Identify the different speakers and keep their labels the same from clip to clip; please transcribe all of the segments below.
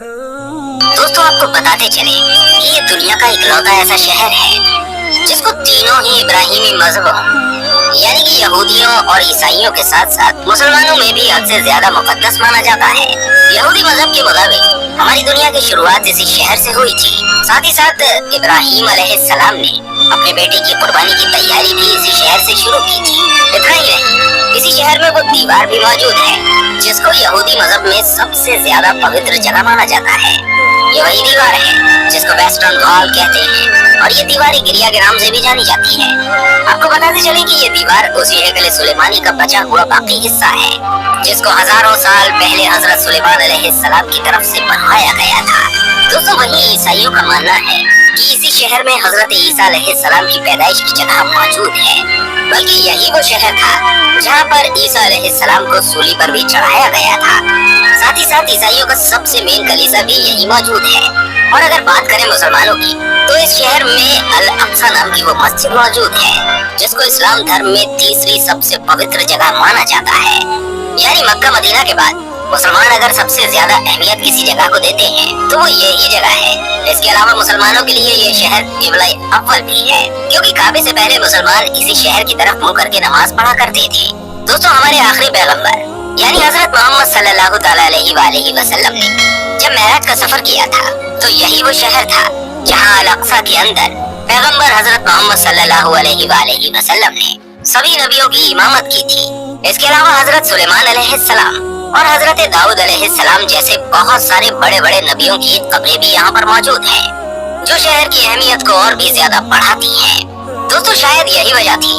Speaker 1: दोस्तों आपको बताते चले कि ये दुनिया का इकलौता ऐसा शहर है जिसको तीनों ही इब्राहिमी मजहबों यानी कि यहूदियों और ईसाइयों के साथ साथ मुसलमानों में भी हद से ज्यादा मुकद्दस माना जाता है। यहूदी मजहब के मुताबिक हमारी दुनिया की शुरुआत इसी शहर से हुई थी। साथ ही साथ इब्राहिम अलैहिस्सलाम ने अपने बेटे की कुर्बानी की तैयारी भी इसी शहर से शुरू की थी। इतना ही नहीं, इसी शहर में वो दीवार भी मौजूद है जिसको यहूदी मजहब में सबसे ज्यादा पवित्र जगह माना जाता है। ये वही दीवार है जिसको वेस्टर्न वॉल कहते हैं और ये दीवार गिरिया के नाम से भी जानी जाती है। आपको बताते चले कि ये दीवार उसी हैकल सुलेमानी का बचा हुआ बाकी हिस्सा है जिसको हजारों साल पहले हजरत सुलेमान अलैहिस्सलाम की तरफ से बनवाया गया था। दोस्तों वही ईसाइयों का मानना है कि इसी शहर में हजरत ईसा अलैहिस्सलाम की पैदाइश की जगह मौजूद है, बल्कि यही वो शहर था जहाँ पर ईसा अलैहिस्सलाम को सूली पर भी चढ़ाया गया था। साथ ही साथ ईसाइयों का सबसे मेन कलीसा भी यही मौजूद है। और अगर बात करें मुसलमानों की तो इस शहर में अल अक्सा नाम की वो मस्जिद मौजूद है जिसको इस्लाम धर्म में तीसरी सबसे पवित्र जगह माना जाता है। यानी मक्का मदीना के बाद मुसलमान अगर सबसे ज्यादा अहमियत किसी जगह को देते हैं तो वो यही जगह है। इसके अलावा मुसलमानों के लिए ये शहर क़िबला अव्वल भी है क्योंकि काबे से पहले मुसलमान इसी शहर की तरफ मुंह करके नमाज पढ़ा करते थे। दोस्तों हमारे आखिरी पैगंबर यानी हजरत मोहम्मद सल्लल्लाहु अलैहि वसल्लम ने जब मेराज का सफर किया था तो यही वो शहर था जहाँ अल अक्सा के अंदर पैगंबर हजरत मोहम्मद सल्लल्लाहु अलैहि वसल्लम ने सभी नबियों की इमामत की थी। इसके अलावा हजरत सुलेमान अलैहिस्सलाम और हजरत दाऊद अलैहिस्सलाम जैसे बहुत सारे बड़े बड़े नबियों की कब्रें भी यहाँ पर मौजूद हैं, जो शहर की अहमियत को और भी ज्यादा बढ़ाती हैं। दोस्तों शायद यही वजह थी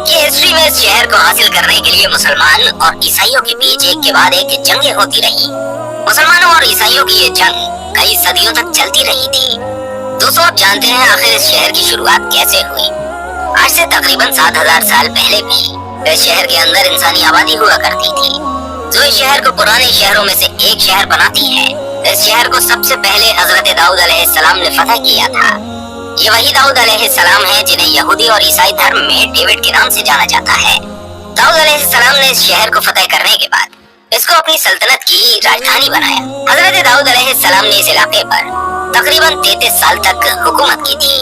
Speaker 1: कि हिस्ट्री में इस शहर को हासिल करने के लिए मुसलमान और ईसाइयों के बीच एक के बाद एक जंगें होती रही। मुसलमानों और ईसाइयों की ये जंग कई सदियों तक चलती रही थी। दोस्तों आप जानते हैं आखिर इस शहर की शुरुआत कैसे हुई। आज से तकरीबन 7000 साल पहले भी इस शहर के अंदर इंसानी आबादी हुआ करती थी, जो इस शहर को पुराने शहरों में से एक शहर बनाती है। इस शहर को सबसे पहले हजरत दाऊद अलैहिस्सलाम ने फतह किया था। ये वही दाऊद अलैहिस्सलाम है जिन्हें यहूदी और ईसाई धर्म में डेविड के नाम से जाना जाता है। दाऊद अलैहिस्सलाम ने इस शहर को फतह करने के बाद इसको अपनी सल्तनत की राजधानी बनाया। हजरत दाऊद अलैहिस्सलाम ने इस इलाके पर तकरीबन 33 साल तक हुकूमत की थी।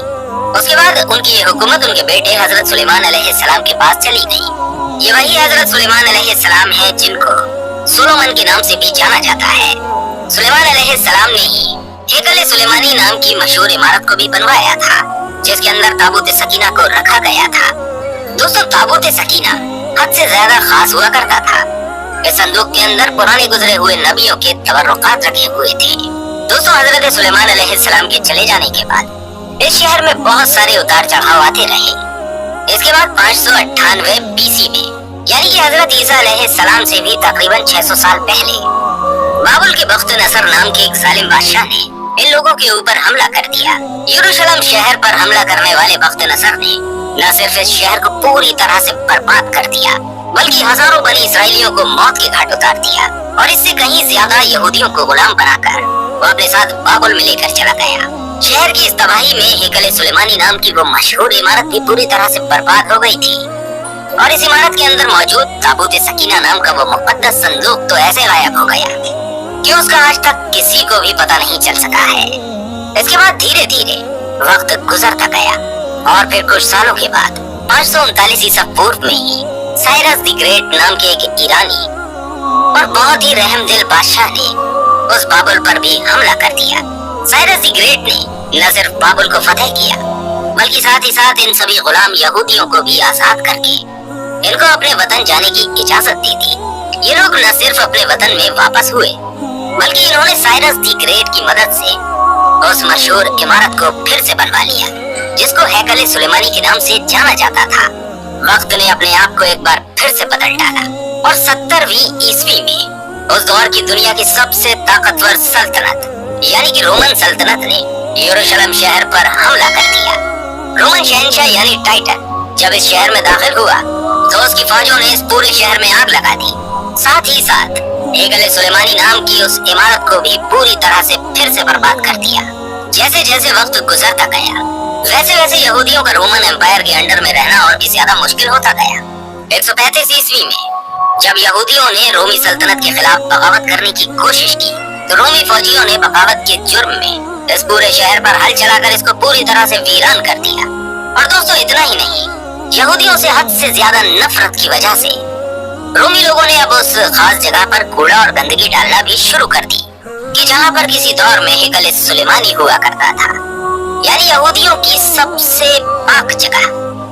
Speaker 1: उसके बाद उनकी ये हुकूमत उनके बेटे हजरत सुलेमान अलैहिस्सलाम के पास चली गई। ये वही हजरत सुलेमान अलैहिस्सलाम है जिनको सुलेमान के नाम से भी जाना जाता है। सुलेमान अलैहिस्सलाम ने ही हैकल सुलेमानी नाम की मशहूर इमारत को भी बनवाया था जिसके अंदर ताबूत सकीना को रखा गया था। दोस्तों ताबूत सकीना हद से ज्यादा खास हुआ करता था। इस संदूक के अंदर पुराने गुजरे हुए नबियों के तबर्रुकात रखे हुए थे। दोस्तों हजरत सुलेमान अलैहिस्सलाम के चले जाने के बाद इस शहर में बहुत सारे उतार चढ़ाव आते रहे। इसके बाद 598 BC में यानी कि हजरत ईसा अलैहिस्सलाम से भी तकरीबन 600 साल पहले बाबुल के बख्त नसर नाम के एक जालिम बादशाह ने इन लोगों के ऊपर हमला कर दिया। यरूशलेम शहर पर हमला करने वाले बख्त नसर ने न सिर्फ इस शहर को पूरी तरह से बर्बाद कर दिया बल्कि हजारों बनी इसराइलियों को मौत के घाट उतार दिया और इससे कहीं ज्यादा यहूदियों को गुलाम बनाकर वो अपने साथ बाबुल में लेकर चला गया। शहर की इस तबाही में हैकल सुलेमानी नाम की वो मशहूर इमारत भी पूरी तरह से बर्बाद हो गई थी और इस इमारत के अंदर मौजूद ताबूत सकीना नाम का वो मुक़द्दस संदूक तो ऐसे गायब हो गया कि उसका आज तक किसी को भी पता नहीं चल सका है। इसके बाद धीरे धीरे वक्त गुजरता गया और फिर कुछ सालों के बाद 539 ईसा पूर्व में ही साइरस द ग्रेट नाम के एक ईरानी और बहुत ही रहमदिल बादशाह ने उस बाबुल पर भी हमला कर दिया। साइरस द ग्रेट ने न सिर्फ बाबुल को फतह किया बल्कि साथ ही साथ इन सभी गुलाम यहूदियों को भी आजाद करके इनको अपने वतन जाने की इजाजत दी थी। ये लोग न सिर्फ अपने वतन में वापस हुए बल्कि इन्होंने साइरस द ग्रेट की मदद से उस मशहूर इमारत को फिर से बनवा लिया जिसको हैकल सुलेमानी के नाम से जाना जाता था। वक्त ने अपने आप को एक बार फिर से बदल डाला और 70वीं ईस्वी में उस दौर की दुनिया की सबसे ताकतवर सल्तनत यानी कि रोमन सल्तनत ने यरूशलेम शहर पर हमला कर दिया। रोमन शहंशाह यानी टाइटन जब इस शहर में दाखिल हुआ तो उसकी फौजों ने इस पूरे शहर में आग लगा दी। साथ ही साथ हैकल सुलेमानी नाम की उस इमारत को भी पूरी तरह से फिर से बर्बाद कर दिया। जैसे जैसे वक्त गुजरता गया वैसे वैसे यहूदियों का रोमन एम्पायर के अंडर में रहना और भी ज्यादा मुश्किल होता गया। 135 ईस्वी में जब यहूदियों ने रोमी सल्तनत के खिलाफ बगावत करने की कोशिश की तो रोमी फौजियों ने बगावत के जुर्म में इस पूरे शहर पर हल चलाकर इसको पूरी तरह से वीरान कर दिया। और दोस्तों इतना ही नहीं, यहूदियों से हद से ज्यादा नफरत की वजह से रोमी लोगों ने अब उस खास जगह पर कूड़ा और गंदगी डालना भी शुरू कर दी कि जहाँ पर किसी दौर में हेकल सुलेमानी हुआ करता था, यानी यहूदियों की सबसे पाक जगह।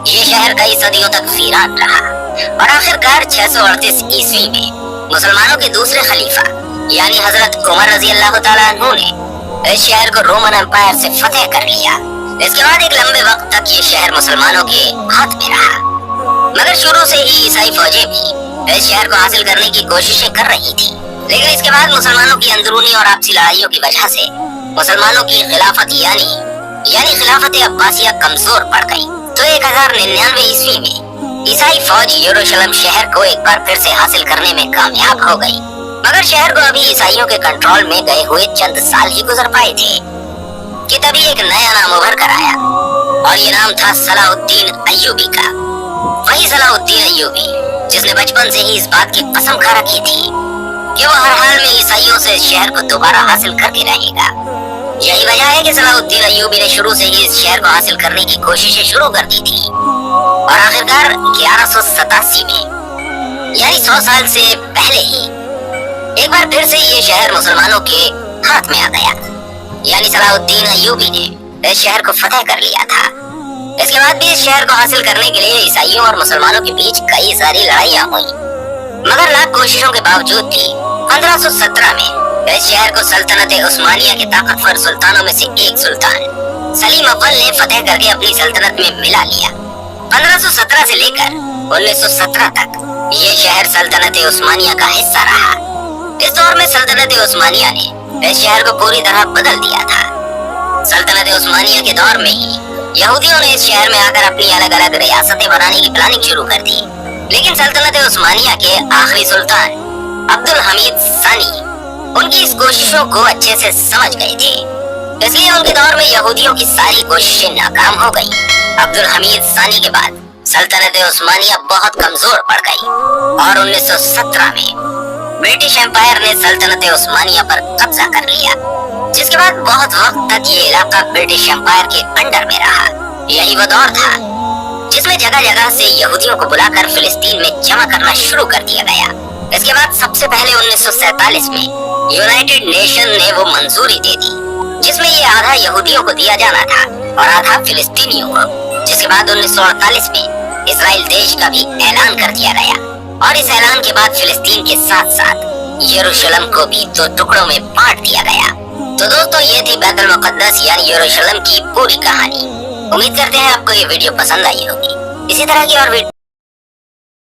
Speaker 1: ये शहर कई सदियों तक वीरान रहा और आखिरकार 638 ईस्वी में मुसलमानों के दूसरे खलीफा यानी हजरत उमर रजी अल्लाह तआला अन्हु ने इस शहर को रोमन एम्पायर से फतेह कर लिया। इसके बाद एक लंबे वक्त तक ये शहर मुसलमानों के हाथ में रहा, मगर शुरू से ही ईसाई फौजें भी इस शहर को हासिल करने की कोशिशें कर रही थी। लेकिन इसके बाद मुसलमानों की अंदरूनी और आपसी लड़ाइयों की वजह से मुसलमानों की खिलाफत यानी खिलाफत अब्बासिया कमजोर पड़ गई। तो 1099 ईस्वी में ईसाई फौज यरूशलेम शहर को एक बार फिर से हासिल करने में कामयाब हो गई, मगर शहर को अभी ईसाइयों के कंट्रोल में गए हुए चंद साल ही गुजर पाए थे कि तभी एक नया नाम उभर कर आया और ये नाम था सलाहुद्दीन अय्यूबी का। वही सलाहुद्दीन अय्यूबी जिसने बचपन से ही इस बात की कसम खा रखी थी कि वो हर हाल में ईसाइयों से इस शहर को दोबारा हासिल करके रहेगा। यही वजह है कि सलाहुद्दीन अय्यूबी ने शुरू से ही इस शहर को हासिल करने की कोशिशें शुरू कर दी थी और आखिरकार 1187 में यानी 100 साल से पहले ही एक बार फिर से ये शहर मुसलमानों के हाथ में आ गया, यानी सलाहुद्दीन अय्यूबी ने इस शहर को फतेह कर लिया था। इसके बाद भी इस शहर को हासिल करने के लिए ईसाइयों और मुसलमानों के बीच कई सारी लड़ाइयाँ हुई, मगर लाख कोशिशों के बावजूद भी 1517 में इस शहर को सल्तनत उस्मानिया के ताकतवर सुल्तानों में से एक सुल्तान सलीम अव्वल ने फतेह करके अपनी सल्तनत में मिला लिया। 1517 से लेकर 1917 तक ये शहर सल्तनत उस्मानिया का हिस्सा रहा। इस दौर में सल्तनत उस्मानिया ने इस शहर को पूरी तरह बदल दिया था। सल्तनत उस्मानिया के दौर में ही यहूदियों ने इस शहर में आकर अपनी अलग अलग रियासतें बनाने की प्लानिंग शुरू कर दी, लेकिन सल्तनत उस्मानिया के आखिरी सुल्तान अब्दुल हमीद सानी उनकी इस कोशिशों को अच्छे से समझ गए थे, इसलिए उनके दौर में यहूदियों की सारी कोशिशें नाकाम हो गई। अब्दुल हमीद सानी के बाद सल्तनत उस्मानिया बहुत कमजोर पड़ गई और 1917 में ब्रिटिश एम्पायर ने सल्तनत उस्मानिया पर कब्जा कर लिया, जिसके बाद बहुत वक्त तक ये इलाका ब्रिटिश एम्पायर के अंडर में रहा। यही वो दौर था जिसमें जगह जगह से यहूदियों को बुलाकर फिलिस्तीन में जमा करना शुरू कर दिया गया। इसके बाद सबसे पहले 1947 में यूनाइटेड नेशन ने वो मंजूरी दे दी, जिसमें ये आधा यहूदियों को दिया जाना था और आधा फिलिस्तीनियों को। जिसके बाद 1948 में इसराइल देश का भी ऐलान कर दिया गया और इस ऐलान के बाद फिलिस्तीन के साथ साथ यरूशलेम को भी 2 टुकड़ों में बांट दिया गया। तो दोस्तों ये थी बैतुल मुक़द्दस यानी यरूशलेम की पूरी कहानी। उम्मीद करते हैं आपको ये वीडियो पसंद आई होगी। इसी तरह की और वीडियो